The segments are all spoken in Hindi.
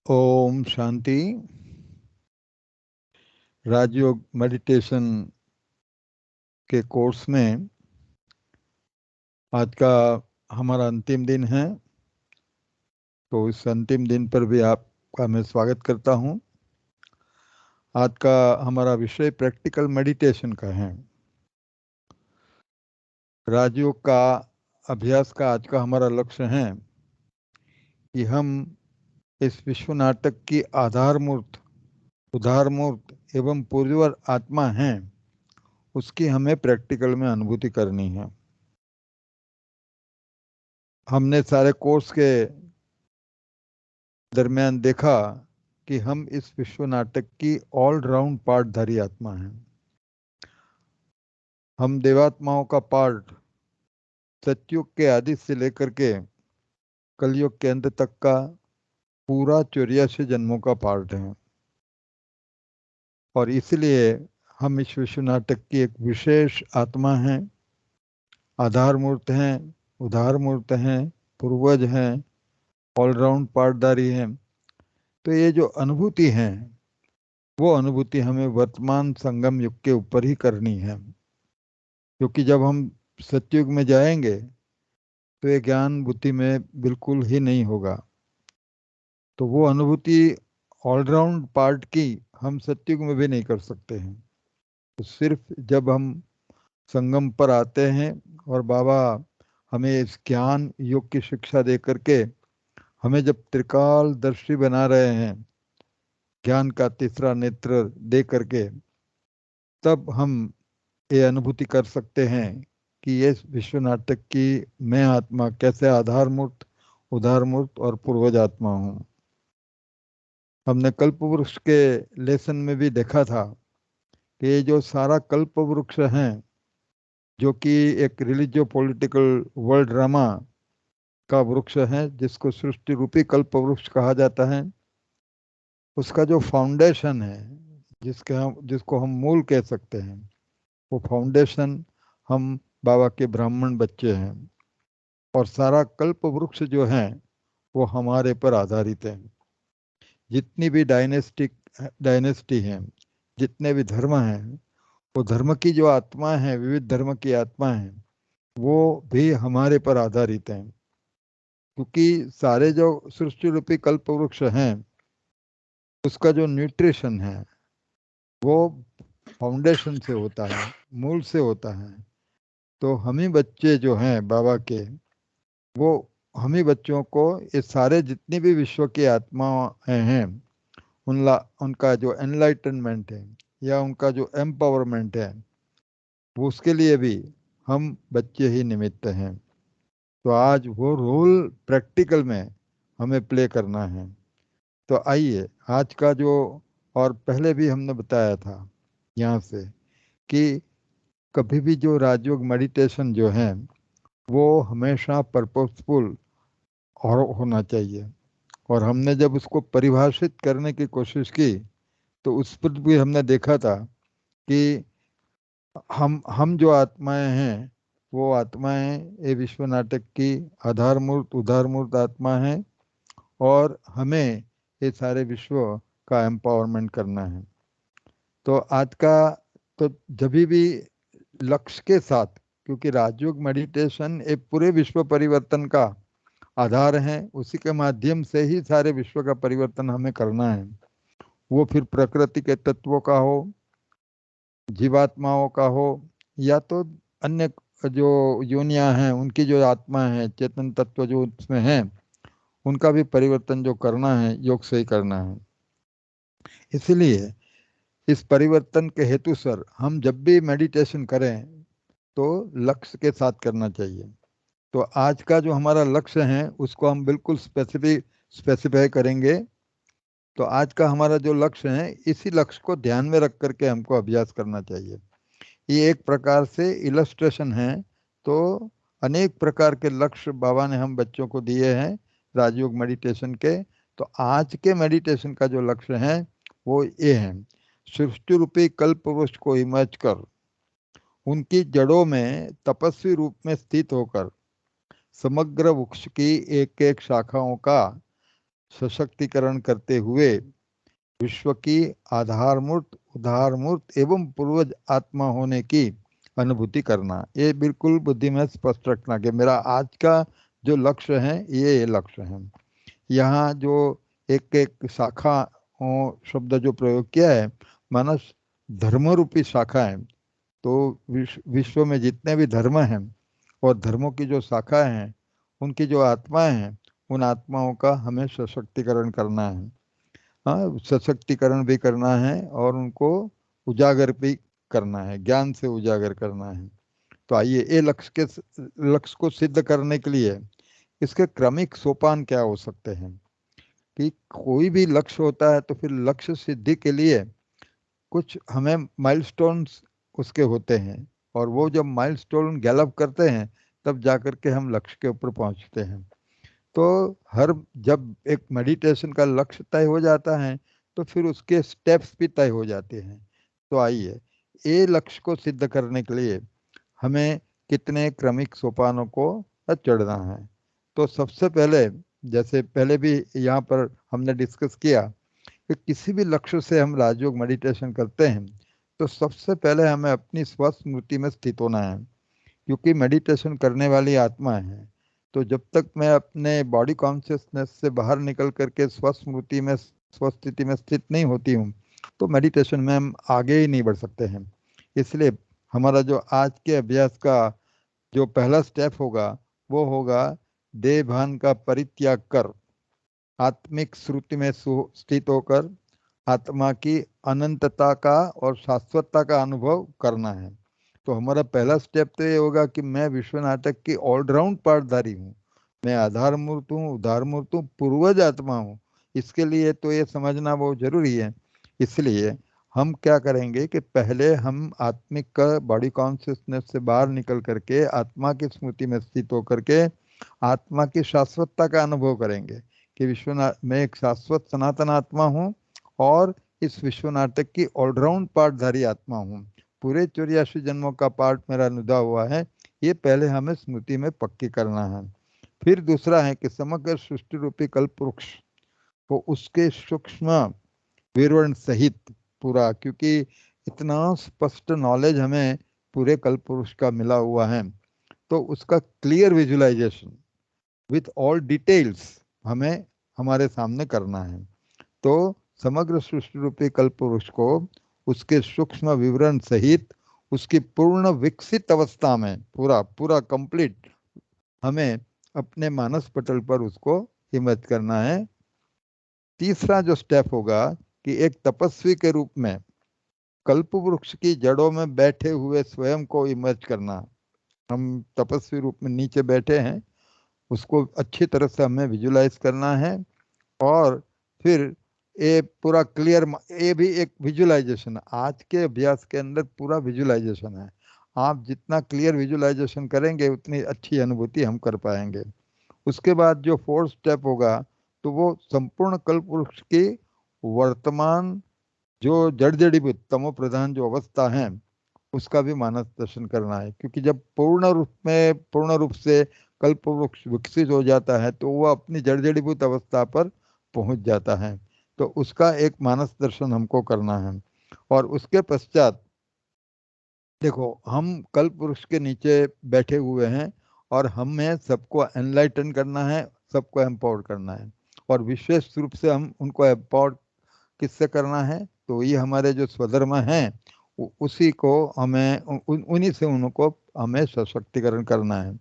ओम शांति। राजयोग मेडिटेशन के कोर्स में आज का हमारा अंतिम दिन है, तो इस अंतिम दिन पर भी आपका मैं स्वागत करता हूं। आज का हमारा विषय प्रैक्टिकल मेडिटेशन का है। राजयोग का अभ्यास का आज का हमारा लक्ष्य है कि हम इस विश्व नाटक की आधारमूर्त, उदारमूर्त एवं पूर्ववर आत्मा हैं, उसकी हमें प्रैक्टिकल में अनुभूति करनी है। हमने सारे कोर्स के दरमियान देखा कि हम इस विश्व नाटक की ऑल राउंड पार्टधारी आत्मा हैं। हम देवात्माओं का पार्ट सतयुग के आदि से लेकर के कलयुग के अंत तक का पूरा 84 जन्मों का पार्ट है, और इसलिए हम इस विश्व नाटक की एक विशेष आत्मा हैं, आधारमूर्त हैं, उदारमूर्त हैं, पूर्वज हैं, ऑलराउंड पार्टधारी हैं। तो ये जो अनुभूति है, वो अनुभूति हमें वर्तमान संगम युग के ऊपर ही करनी है, क्योंकि जब हम सतयुग में जाएंगे तो ये ज्ञान बुद्धि में बिल्कुल ही नहीं होगा। तो वो अनुभूति ऑलराउंड पार्ट की हम सतयुग में भी नहीं कर सकते हैं। तो सिर्फ जब हम संगम पर आते हैं और बाबा हमें इस ज्ञान योग की शिक्षा दे करके हमें जब त्रिकाल दर्शी बना रहे हैं, ज्ञान का तीसरा नेत्र दे करके, तब हम ये अनुभूति कर सकते हैं कि ये विश्व नाटक की मैं आत्मा कैसे आधारमूर्त, उदारमूर्त और पूर्वज आत्मा हूँ। हमने कल्प वृक्ष के लेसन में भी देखा था कि ये जो सारा कल्प वृक्ष है, जो कि एक रिलीजियो पॉलिटिकल वर्ल्ड ड्रामा का वृक्ष है, जिसको सृष्टि रूपी कल्प वृक्ष कहा जाता है, उसका जो फाउंडेशन है, जिसको हम मूल कह सकते हैं, वो फाउंडेशन हम बाबा के ब्राह्मण बच्चे हैं, और सारा कल्प वृक्ष जो है वो हमारे पर आधारित है। जितनी भी डायनेस्टी हैं, जितने भी धर्म हैं, वो धर्म की जो आत्मा है, विविध धर्म की आत्मा है, वो भी हमारे पर आधारित हैं। क्योंकि सारे जो सृष्टि रूपी कल्प वृक्ष हैं, उसका जो न्यूट्रिशन है वो फाउंडेशन से होता है, मूल से होता है। तो हम ही बच्चे जो हैं बाबा के, वो हम ही बच्चों को ये सारे जितनी भी विश्व की आत्माएं हैं, उनका जो एनलाइटनमेंट है या उनका जो एम्पावरमेंट है, वो उसके लिए भी हम बच्चे ही निमित्त हैं। तो आज वो रोल प्रैक्टिकल में हमें प्ले करना है। तो आइए आज का जो, और पहले भी हमने बताया था यहाँ से कि कभी भी जो राजयोग मेडिटेशन जो है वो हमेशा पर्पसफुल और होना चाहिए। और हमने जब उसको परिभाषित करने की कोशिश की तो उस पर भी हमने देखा था कि हम जो आत्माएं हैं, वो आत्माएं ये विश्व नाटक की आधारमूर्त, उदारमूर्त आत्मा है, और हमें ये सारे विश्व का एम्पावरमेंट करना है। तो आज का, तो जब भी लक्ष्य के साथ, क्योंकि राजयोग मेडिटेशन एक पूरे विश्व परिवर्तन का आधार है, उसी के माध्यम से ही सारे विश्व का परिवर्तन हमें करना है। वो फिर प्रकृति के तत्वों का हो, जीवात्माओं का हो, या तो अन्य जो योनियां हैं उनकी जो आत्मा है, चेतन तत्व जो उसमें है, उनका भी परिवर्तन जो करना है योग से ही करना है। इसलिए इस परिवर्तन के हेतु सर हम जब भी मेडिटेशन करें तो लक्ष्य के साथ करना चाहिए। तो आज का जो हमारा लक्ष्य है उसको हम बिल्कुल स्पेसिफाई करेंगे। तो आज का हमारा जो लक्ष्य है, इसी लक्ष्य को ध्यान में रख करके हमको अभ्यास करना चाहिए। ये एक प्रकार से इलस्ट्रेशन है। तो अनेक प्रकार के लक्ष्य बाबा ने हम बच्चों को दिए हैं राजयोग मेडिटेशन के। तो आज के मेडिटेशन का जो लक्ष्य है वो ये है, सृष्टि रूपी कल्प वृक्ष को इमर्ज कर, उनकी जड़ों में तपस्वी रूप में स्थित होकर समग्र वृक्ष की एक एक शाखाओं का सशक्तिकरण करते हुए विश्व की आधारमूर्त, उदारमूर्त एवं पूर्वज आत्मा होने की अनुभूति करना। ये बिल्कुल बुद्धि में स्पष्ट रखना कि मेरा आज का जो लक्ष्य है ये लक्ष्य है। यहाँ जो एक एक शाखा शब्द जो प्रयोग किया है, मानस धर्म रूपी शाखा है। तो विश्व में जितने भी धर्म हैं और धर्मों की जो शाखाएं हैं, उनकी जो आत्माएं हैं, उन आत्माओं का हमें सशक्तिकरण करना है। हाँ, सशक्तिकरण भी करना है और उनको उजागर भी करना है, ज्ञान से उजागर करना है। तो आइए, ये लक्ष्य को सिद्ध करने के लिए इसके क्रमिक सोपान क्या हो सकते हैं। कि कोई भी लक्ष्य होता है तो फिर लक्ष्य सिद्धि के लिए कुछ हमें माइलस्टोन्स उसके होते हैं, और वो जब माइलस्टोन गैलप करते हैं तब जाकर के हम लक्ष्य के ऊपर पहुंचते हैं। तो हर जब एक मेडिटेशन का लक्ष्य तय हो जाता है तो फिर उसके स्टेप्स भी तय हो जाते हैं। तो आइए, ये लक्ष्य को सिद्ध करने के लिए हमें कितने क्रमिक सोपानों को चढ़ना है। तो सबसे पहले, जैसे पहले भी यहाँ पर हमने डिस्कस किया कि किसी भी लक्ष्य से हम राजयोग मेडिटेशन करते हैं तो सबसे पहले हमें अपनी स्वस्मृति में स्थित होना है, क्योंकि मेडिटेशन करने वाली आत्मा है। तो जब तक मैं अपने बॉडी कॉन्शियसनेस से बाहर निकल करके स्वस्मृति में, स्वस्थिति में स्थित नहीं होती हूँ, तो मेडिटेशन में हम आगे ही नहीं बढ़ सकते हैं। इसलिए हमारा जो आज के अभ्यास का जो पहला स्टेप होगा वो होगा देह भान का परित्याग कर आत्मिक श्रुति में स्थित होकर आत्मा की अनंतता का और शाश्वतता का अनुभव करना है। तो हमारा पहला स्टेप तो ये होगा कि मैं विश्व नाटक की ऑलराउंड पार्टधारी हूँ, मैं आधार मूर्त हूँ, उदार मूर्त हूँ, पूर्वज आत्मा हूँ। इसके लिए तो ये समझना बहुत जरूरी है। इसलिए हम क्या करेंगे कि पहले हम आत्मिक का बॉडी कॉन्शियसनेस से बाहर निकल करके आत्मा की स्मृति में स्थित होकर के आत्मा की शाश्वतता का अनुभव करेंगे कि मैं एक शाश्वत सनातन आत्मा हूँ और इस विश्व नाटक की ऑलराउंड पार्टधारी आत्मा हूँ। पूरे 84 जन्मों का पार्ट मेरा निभा हुआ है। ये पहले हमें स्मृति में पक्की करना है। फिर दूसरा है कि समग्र सृष्टि रूपी कल्प वृक्ष को उसके सूक्ष्म विवरण सहित पूरा, क्योंकि इतना स्पष्ट नॉलेज हमें पूरे कल्प वृक्ष का मिला हुआ है, तो उसका clear visualisation with all details हमें हमारे सामने करना है। तो समग्र सृष्टि रूपी कल्प वृक्ष को उसके सूक्ष्म विवरण सहित उसकी पूर्ण विकसित अवस्था में पूरा पूरा कंप्लीट हमें अपने मानस पटल पर उसको इमेज करना है। तीसरा जो स्टेप होगा कि एक तपस्वी के रूप में कल्प वृक्ष की जड़ों में बैठे हुए स्वयं को इमेज करना। हम तपस्वी रूप में नीचे बैठे हैं, उसको अच्छी तरह से हमें विजुलाइज करना है। और फिर ये पूरा क्लियर, ये भी एक विजुलाइजेशन है, आज के अभ्यास के अंदर पूरा विजुलाइजेशन है। आप जितना क्लियर विजुलाइजेशन करेंगे उतनी अच्छी अनुभूति हम कर पाएंगे। उसके बाद जो फोर्थ स्टेप होगा तो वो संपूर्ण कल्प वृक्ष की वर्तमान जो जड़ जड़ीभूत तमो प्रधान जो अवस्था है उसका भी मानस दर्शन करना है, क्योंकि जब पूर्ण रूप से कल्प वृक्ष विकसित हो जाता है तो वह अपनी जड़ जड़ीभूत अवस्था पर पहुंच जाता है। तो उसका एक मानस दर्शन हमको करना है। और उसके पश्चात देखो, हम कल्प वृक्ष के नीचे बैठे हुए हैं और हमें सबको एनलाइटन करना है, सबको एम्पावर करना है। और विशेष रूप से हम उनको एम्पावर किससे करना है, तो ये हमारे जो स्वधर्म हैं उसी को हमें उन्हीं से उनको हमें सशक्तिकरण करना है।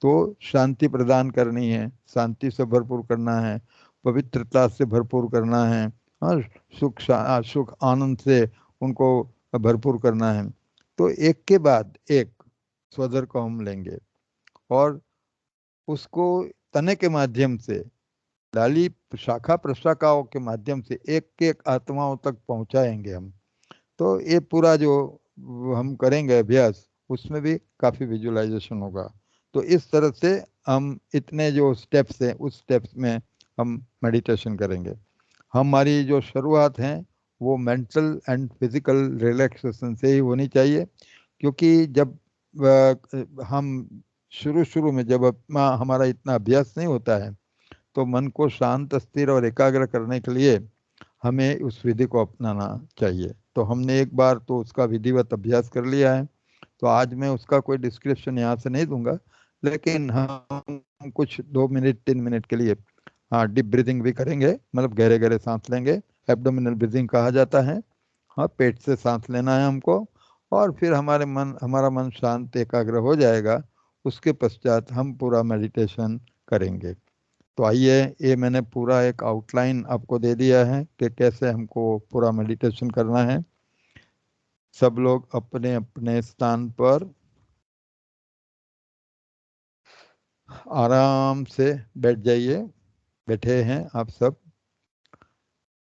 तो शांति प्रदान करनी है, शांति से भरपूर करना है, पवित्रता से भरपूर करना है, और सुख आनंद से उनको भरपूर करना है। तो एक के बाद एक स्वधर को हम लेंगे और उसको तने के माध्यम से, डाली शाखा प्रशाखाओं के माध्यम से एक एक आत्माओं तक पहुंचाएंगे हम। तो ये पूरा जो हम करेंगे अभ्यास, उसमें भी काफी विजुअलाइजेशन होगा। तो इस तरह से हम इतने जो स्टेप्स हैं उस स्टेप्स में हम मेडिटेशन करेंगे। हमारी जो शुरुआत है वो मेंटल एंड फिजिकल रिलैक्सेशन से ही होनी चाहिए, क्योंकि जब हम शुरू में जब हमारा इतना अभ्यास नहीं होता है तो मन को शांत, स्थिर और एकाग्र करने के लिए हमें उस विधि को अपनाना चाहिए। तो हमने एक बार तो उसका विधिवत अभ्यास कर लिया है, तो आज मैं उसका कोई डिस्क्रिप्शन यहाँ से नहीं दूंगा, लेकिन हम कुछ 2 मिनट 3 मिनट के लिए हाँ डीप ब्रीदिंग भी करेंगे, मतलब गहरे गहरे सांस लेंगे, एब्डोमिनल ब्रीदिंग कहा जाता है। हाँ, पेट से सांस लेना है हमको, और फिर हमारा मन शांत एकाग्र हो जाएगा। उसके पश्चात हम पूरा मेडिटेशन करेंगे। तो आइए, ये मैंने पूरा एक आउटलाइन आपको दे दिया है कि कैसे हमको पूरा मेडिटेशन करना है। सब लोग अपने अपने स्थान पर आराम से बैठ जाइए। बैठे हैं आप सब,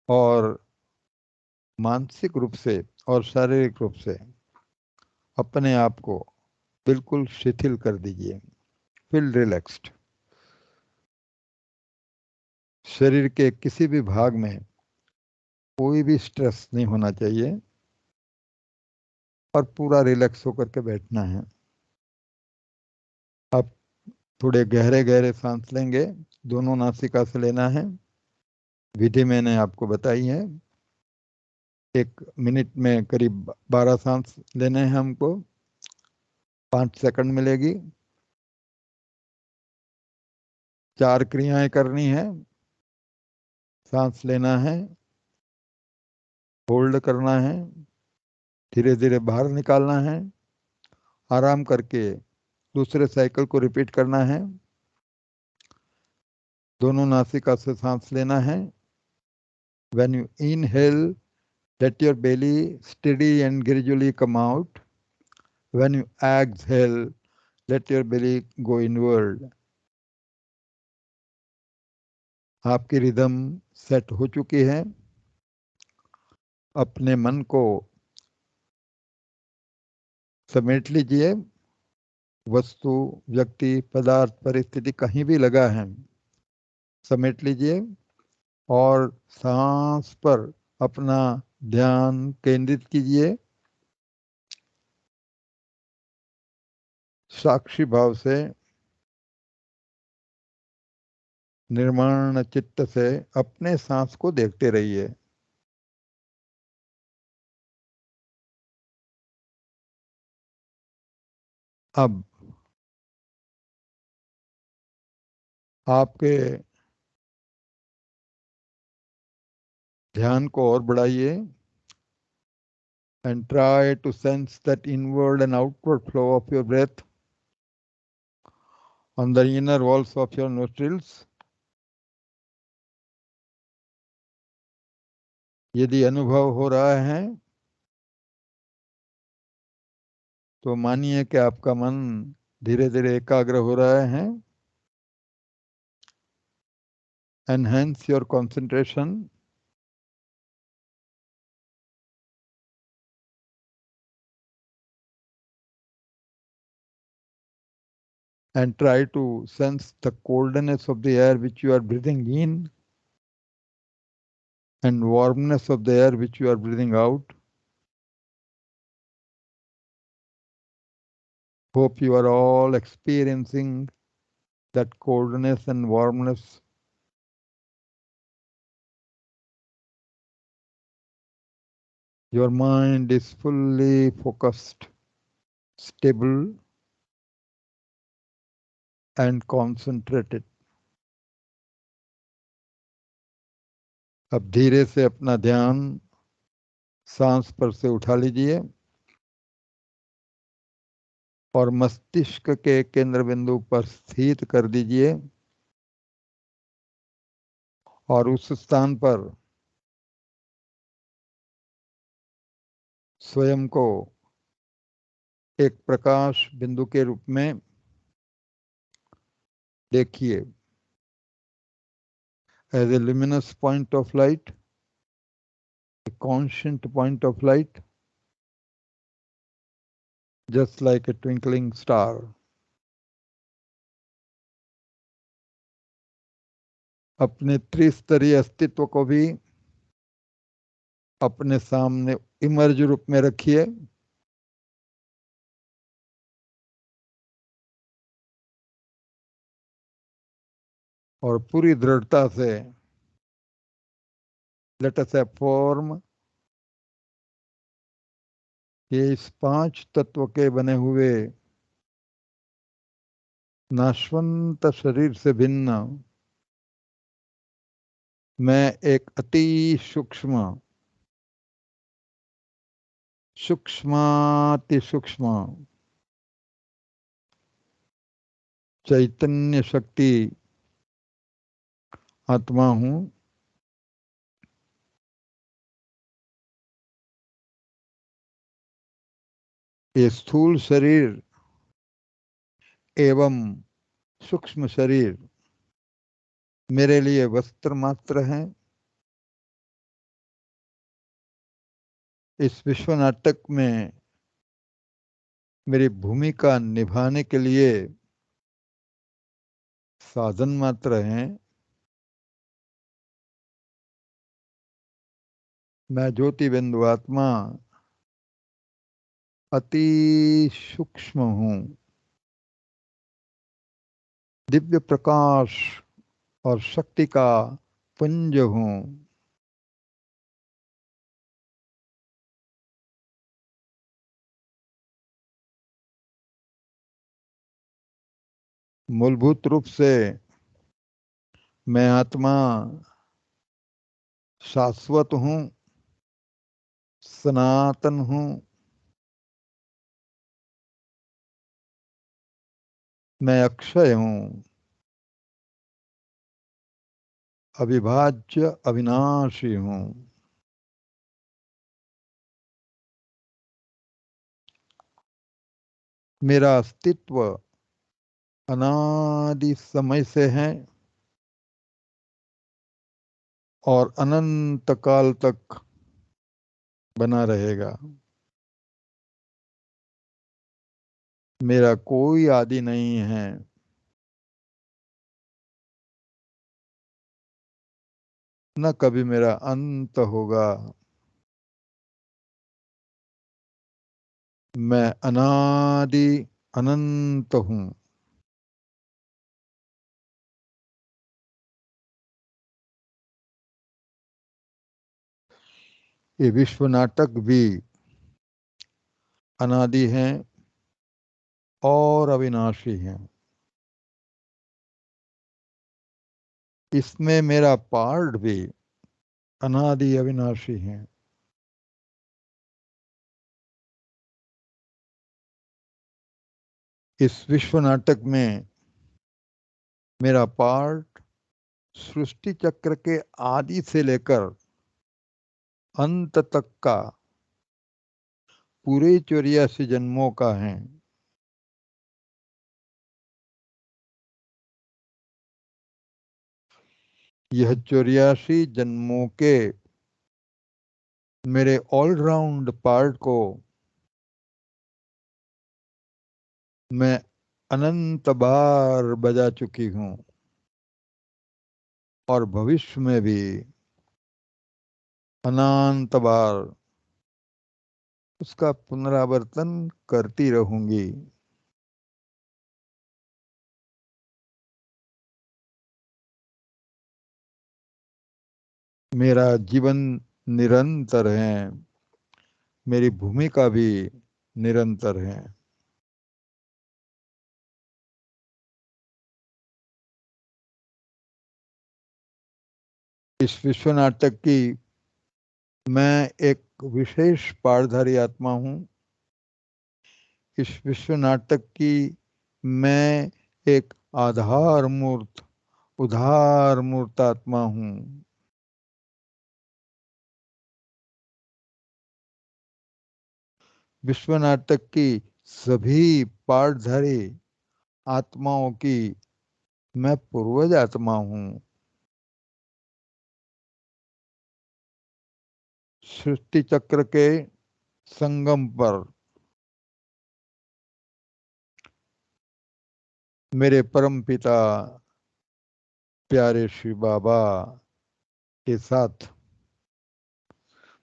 और मानसिक रूप से और शारीरिक रूप से अपने आप को बिल्कुल शिथिल कर दीजिए। Feel relaxed. शरीर के किसी भी भाग में कोई भी स्ट्रेस नहीं होना चाहिए, और पूरा रिलैक्स होकर के बैठना है। अब थोड़े गहरे गहरे सांस लेंगे, दोनों नासिका से लेना है। विधि मैंने आपको बताई है। 1 मिनट में करीब 12 सांस लेने हैं हमको। 5 सेकंड मिलेगी। 4 क्रियाएं करनी है। सांस लेना है, होल्ड करना है, धीरे धीरे बाहर निकालना है, आराम करके दूसरे साइकिल को रिपीट करना है। दोनों नासिका से सांस लेना है। When you inhale, let your belly steady and gradually come out. When you exhale, let your belly go inward. आपकी रिदम सेट हो चुकी है। अपने मन को समेट लीजिए। वस्तु, व्यक्ति, पदार्थ, परिस्थिति कहीं भी लगा है, समेट लीजिए, और सांस पर अपना ध्यान केंद्रित कीजिए। साक्षी भाव से, निर्माण चित्त से अपने सांस को देखते रहिए। अब आपके ध्यान को और बढ़ाइए, and try to sense that inward and outward flow of your breath on the inner walls of your nostrils. यदि अनुभव हो रहा है तो मानिए कि आपका मन धीरे धीरे एकाग्र हो रहा है। Enhance your concentration. And try to sense the coldness of the air which you are breathing in, and warmness of the air which you are breathing out. Hope you are all experiencing that coldness and warmness. Your mind is fully focused, stable, and concentrated. अब धीरे से अपना ध्यान सांस पर से उठा लीजिए, और मस्तिष्क के केंद्र बिंदु पर स्थित कर दीजिए, और उस स्थान पर स्वयं को एक प्रकाश बिंदु के रूप में देखिए। As a luminous point of light, a conscient point of light, just like a twinkling star. अपने त्रिस्तरीय अस्तित्व को भी अपने सामने इमर्ज रूप में रखिए। और पूरी दृढ़ता से लेट अस फॉर्म ये इस 5 तत्व के बने हुए नाशवंत शरीर से भिन्न मैं एक अति सूक्ष्म सूक्ष्माति सूक्ष्म चैतन्य शक्ति आत्मा हूं। ये स्थूल शरीर एवं सूक्ष्म शरीर मेरे लिए वस्त्र मात्र हैं। इस विश्व नाटक में मेरी भूमिका निभाने के लिए साधन मात्र हैं। मैं ज्योति बिंदु आत्मा अति सूक्ष्म हूं, दिव्य प्रकाश और शक्ति का पुंज हूं। मूलभूत रूप से मैं आत्मा शाश्वत हूं, सनातन हूं। मैं अक्षय हूं, अविभाज्य अविनाशी हूं। मेरा अस्तित्व अनादि समय से है और अनंत काल तक बना रहेगा। मेरा कोई आदि नहीं है, न कभी मेरा अंत होगा। मैं अनादि अनंत हूं। ये विश्व नाटक भी अनादि हैं और अविनाशी हैं। इसमें मेरा पार्ट भी अनादि अविनाशी है। इस विश्व नाटक में मेरा पार्ट सृष्टि चक्र के आदि से लेकर अंत तक का पूरे 84 जन्मों का है। यह 84 जन्मों के मेरे ऑलराउंड पार्ट को मैं अनंत बार बजा चुकी हूं और भविष्य में भी अनंत बार उसका पुनरावर्तन करती रहूंगी। मेरा जीवन निरंतर है, मेरी भूमिका भी निरंतर है। इस विश्व नाटक की मैं एक विशेष पारधारी आत्मा हूं। इस विश्व नाटक की मैं एक आधार मूर्त उधार मूर्त आत्मा हूं। विश्व नाटक की सभी पाठधारी आत्माओं की मैं पूर्वज आत्मा हूं। सृष्टि चक्र के संगम पर मेरे परम पिता प्यारे श्री बाबा के साथ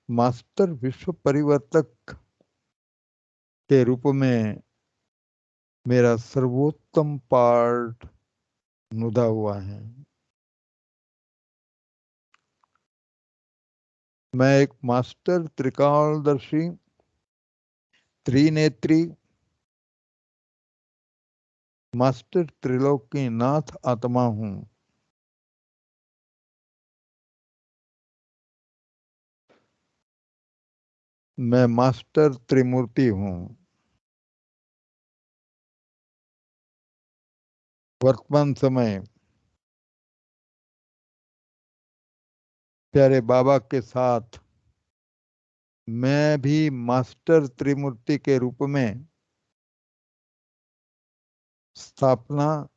मास्टर विश्व परिवर्तक के रूप में मेरा सर्वोत्तम पार्ट नुदा हुआ है। मैं एक मास्टर त्रिकालदर्शी, त्रिनेत्री, मास्टर त्रिलोकीनाथ आत्मा हूं। मैं मास्टर त्रिमूर्ति हूं। वर्तमान समय प्यारे बाबा के साथ मैं भी मास्टर त्रिमूर्ति के रूप में स्थापना,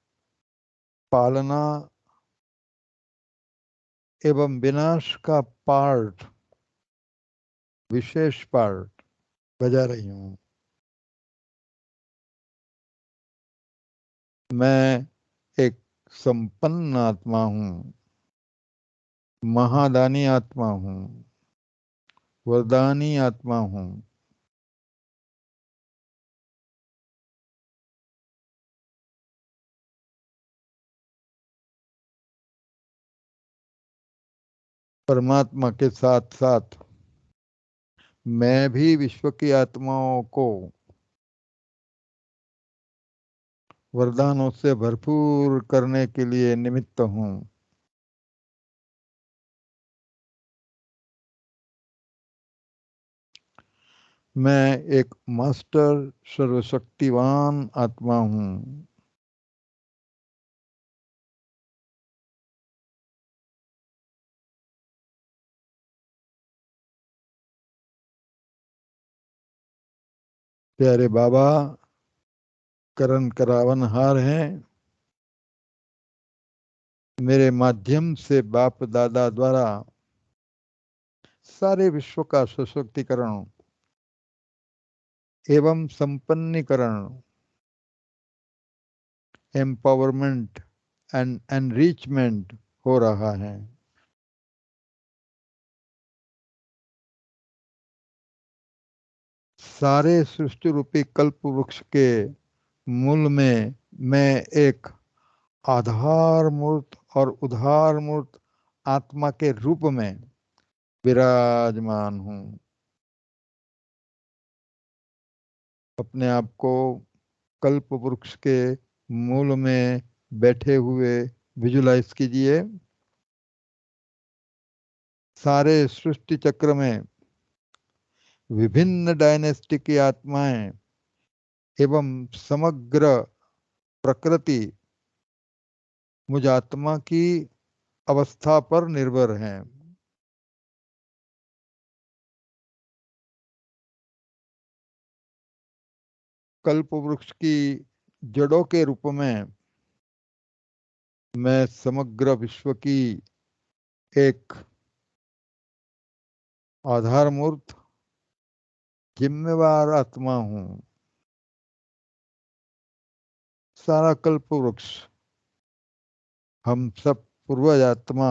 पालना एवं विनाश का पार्ट, विशेष पार्ट बजा रही हूं। मैं एक संपन्न आत्मा हूं, महादानी आत्मा हूं, वरदानी आत्मा हूं। परमात्मा के साथ साथ मैं भी विश्व की आत्माओं को वरदानों से भरपूर करने के लिए निमित्त हूं। मैं एक मास्टर सर्वशक्तिवान आत्मा हूं। प्यारे बाबा करण करावनहार हैं। मेरे माध्यम से बाप दादा द्वारा सारे विश्व का सशक्तिकरण एवं संपन्नीकरण, एम्पावरमेंट एंड एनरिचमेंट हो रहा है। सारे सृष्टि रूपी कल्प वृक्ष के मूल में मैं एक आधार मूर्त और उधार मूर्त आत्मा के रूप में विराजमान हूं। अपने आप को कल्प वृक्ष के मूल में बैठे हुए विजुलाइज कीजिए। सारे सृष्टि चक्र में विभिन्न डायनेस्टी की आत्माएं एवं समग्र प्रकृति मुझ आत्मा की अवस्था पर निर्भर हैं। कल्प वृक्ष की जड़ों के रूप में मैं समग्र विश्व की एक आधार मूर्त जिम्मेवार आत्मा हूं। सारा कल्प वृक्ष हम सब पूर्वज आत्मा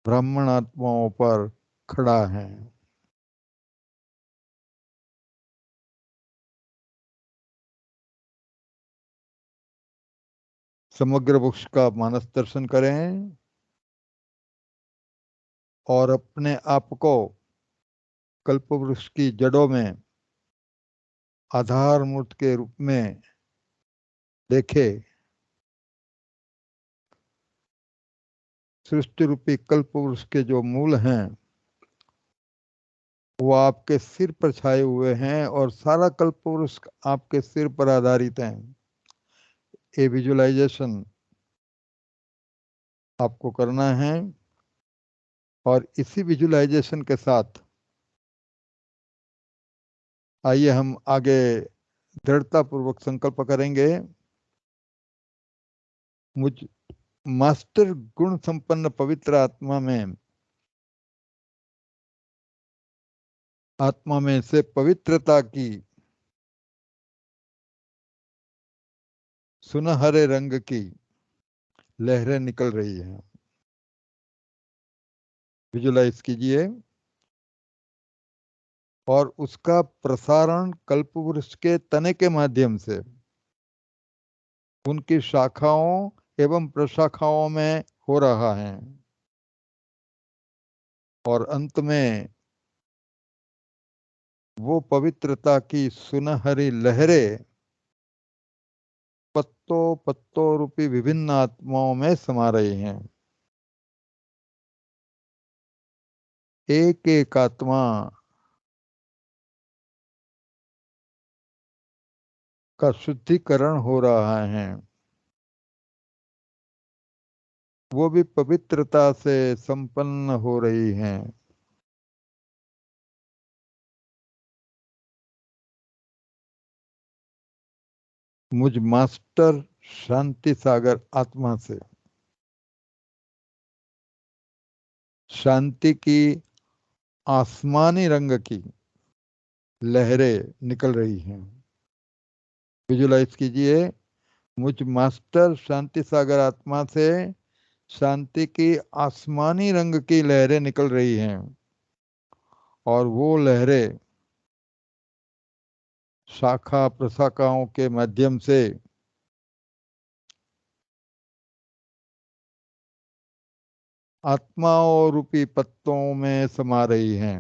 ब्राह्मण आत्माओं पर खड़ा है। समग्र वृक्ष का मानस दर्शन करें और अपने आप को कल्प वृक्ष की जड़ों में आधार मूर्त के रूप में देखे। सृष्टि रूपी कल्प वृक्ष के जो मूल हैं वो आपके सिर पर छाए हुए हैं और सारा कल्प वृक्ष आपके सिर पर आधारित है। ये विजुअलाइजेशन आपको करना है और इसी विजुअलाइजेशन के साथ आइए हम आगे दृढ़ता पूर्वक संकल्प करेंगे। मुझ मास्टर गुण संपन्न पवित्र आत्मा में से पवित्रता की सुनहरे रंग की लहरें निकल रही हैं। विजुलाइज कीजिए और उसका प्रसारण कल्पवृक्ष के तने के माध्यम से उनकी शाखाओं एवं प्रशाखाओं में हो रहा है। और अंत में वो पवित्रता की सुनहरी लहरें पत्तों पत्तों रूपी विभिन्न आत्माओं में समा रही हैं। एक एक आत्मा का शुद्धिकरण हो रहा है, वो भी पवित्रता से संपन्न हो रही हैं। मुझ मास्टर शांति सागर आत्मा से शांति की आसमानी रंग की लहरें निकल रही हैं। विजुलाइज कीजिए, मुझ मास्टर शांति सागर आत्मा से शांति की आसमानी रंग की लहरें निकल रही हैं, और वो लहरें शाखा प्रशाखाओं के माध्यम से आत्माओं रूपी पत्तों में समा रही हैं।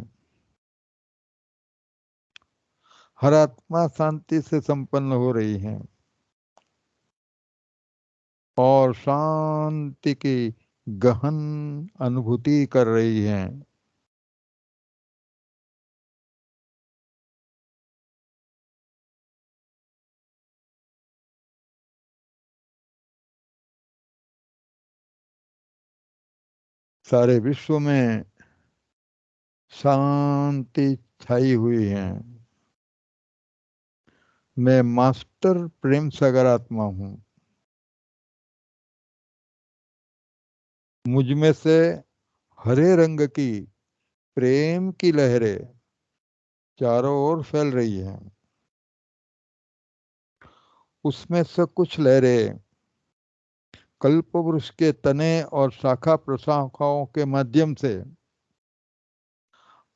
हर आत्मा शांति से संपन्न हो रही है और शांति की गहन अनुभूति कर रही है। सारे विश्व में शांति छाई हुई है। मैं मास्टर प्रेम सागर आत्मा हूं। मुझ में से हरे रंग की प्रेम की लहरें चारों ओर फैल रही हैं। उसमें से कुछ लहरें कल्प वृक्ष के तने और शाखा प्रशाखाओं के माध्यम से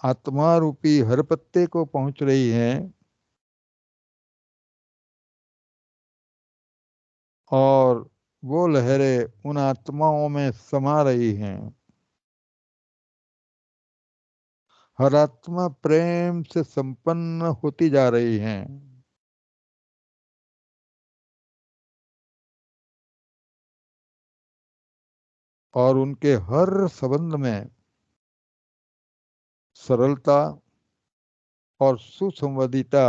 आत्मा रूपी हर पत्ते को पहुंच रही हैं, और वो लहरें उन आत्माओं में समा रही हैं। हर आत्मा प्रेम से संपन्न होती जा रही हैं, और उनके हर संबंध में सरलता और सुसंवादिता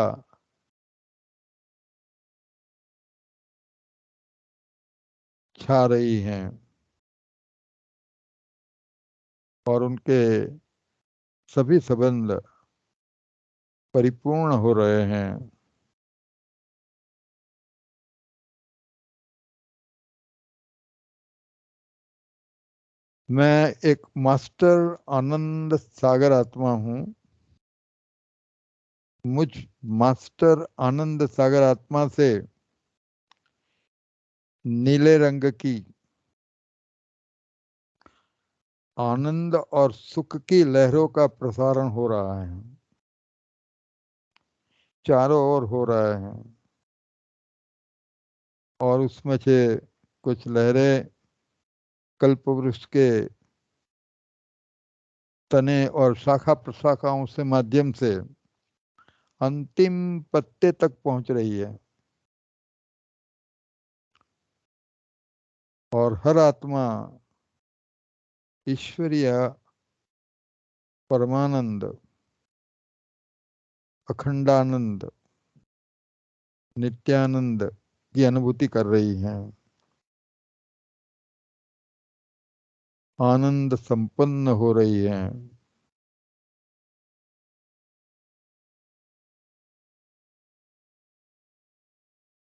छा रही हैं, और उनके सभी संबंध परिपूर्ण हो रहे हैं। मैं एक मास्टर आनंद सागर आत्मा हूं। मुझ मास्टर आनंद सागर आत्मा से नीले रंग की आनंद और सुख की लहरों का प्रसारण हो रहा है, चारों ओर हो रहा है। और उसमें से कुछ लहरें कल्पवृक्ष के तने और शाखा प्रशाखाओं से माध्यम से अंतिम पत्ते तक पहुंच रही है, और हर आत्मा ईश्वरीय परमानंद अखंडानंद नित्यानंद की अनुभूति कर रही है। आनंद संपन्न हो रही है।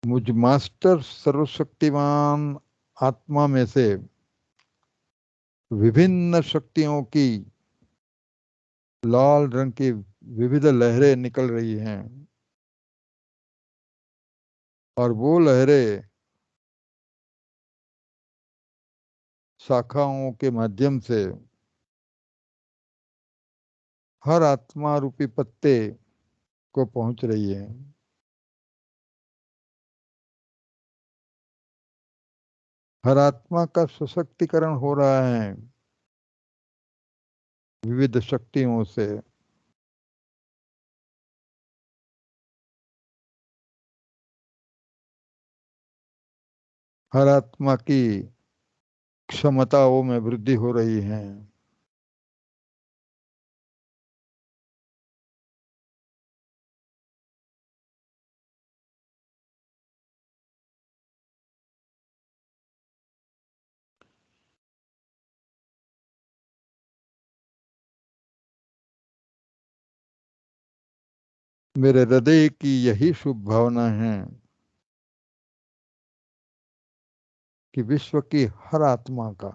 मुझ मास्टर सर्वशक्तिमान आत्मा में से विभिन्न शक्तियों की लाल रंग की विविध लहरें निकल रही हैं, और वो लहरें शाखाओं के माध्यम से हर आत्मा रूपी पत्ते को पहुंच रही है। हर आत्मा का सशक्तिकरण हो रहा है। विविध शक्तियों से। हर आत्मा की क्षमताओं में वृद्धि हो रही है। मेरे हृदय की यही शुभ भावना है कि विश्व की हर आत्मा का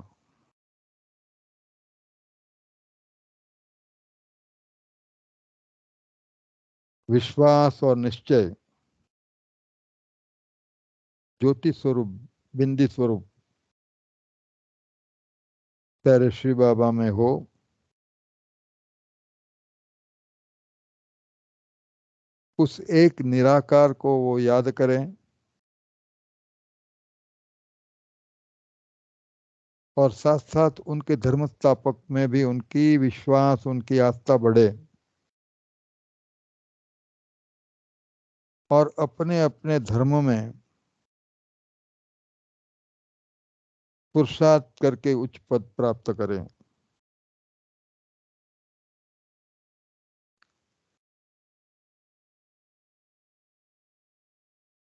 विश्वास और निश्चय ज्योति स्वरूप, बिंदी स्वरूप तेरे श्री बाबा में हो। उस एक निराकार को वो याद करें और साथ साथ उनके धर्म स्थापक में भी उनकी विश्वास, उनकी आस्था बढ़े और अपने अपने धर्म में पुरुषार्थ करके उच्च पद प्राप्त करें।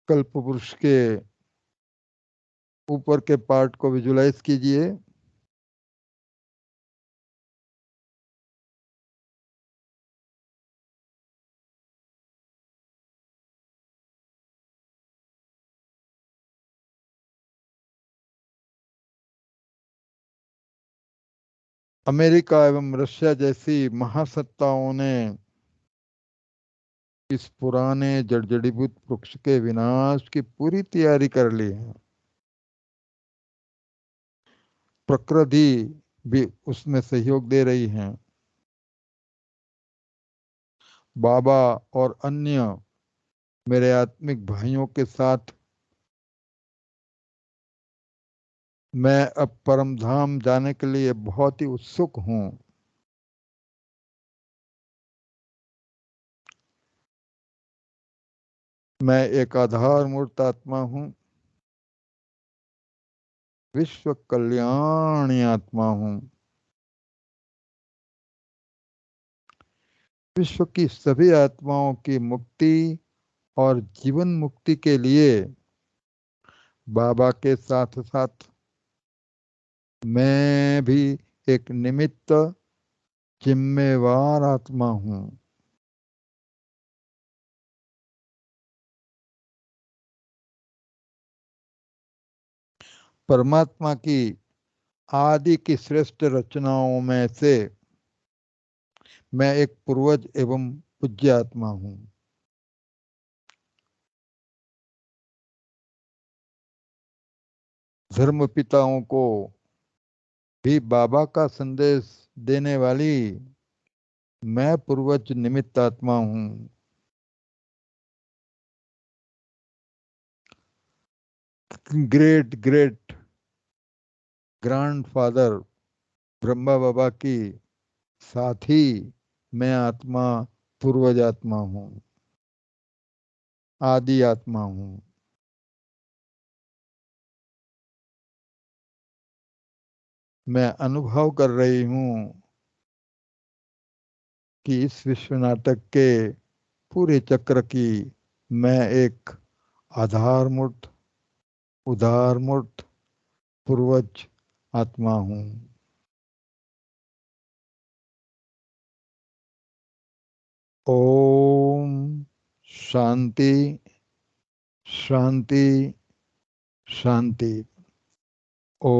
कल्प पुरुष के ऊपर के पार्ट को विजुलाइज कीजिए। अमेरिका एवं रशिया जैसी महासत्ताओं ने इस पुराने जड़जड़ीभूत वृक्ष के विनाश की पूरी तैयारी कर ली है। प्रकृति भी उसमें सहयोग दे रही है। बाबा और अन्य मेरे आत्मिक भाइयों के साथ मैं अब परम धाम जाने के लिए बहुत ही उत्सुक हूँ। मैं एक आधार मूर्त आत्मा हूँ, विश्व कल्याणी आत्मा हूँ। विश्व की सभी आत्माओं की मुक्ति और जीवन मुक्ति के लिए बाबा के साथ साथ मैं भी एक निमित्त जिम्मेवार आत्मा हूँ। परमात्मा की आदि की श्रेष्ठ रचनाओं में से मैं एक पूर्वज एवं पूज्य आत्मा हूँ। धर्म पिताओं को भी बाबा का संदेश देने वाली मैं पूर्वज निमित्त आत्मा हूँ। ग्रेट ग्रेट ग्रैंडफादर ब्रह्मा बाबा की साथ ही मैं आत्मा, पूर्वज आत्मा हूँ, आदि आत्मा हूँ। मैं अनुभव कर रही हूँ कि इस विश्व नाटक के पूरे चक्र की मैं एक आधार मूर्त, उदार मूर्त, पूर्वज आत्मा हूँ। ओम शांति शांति शांति।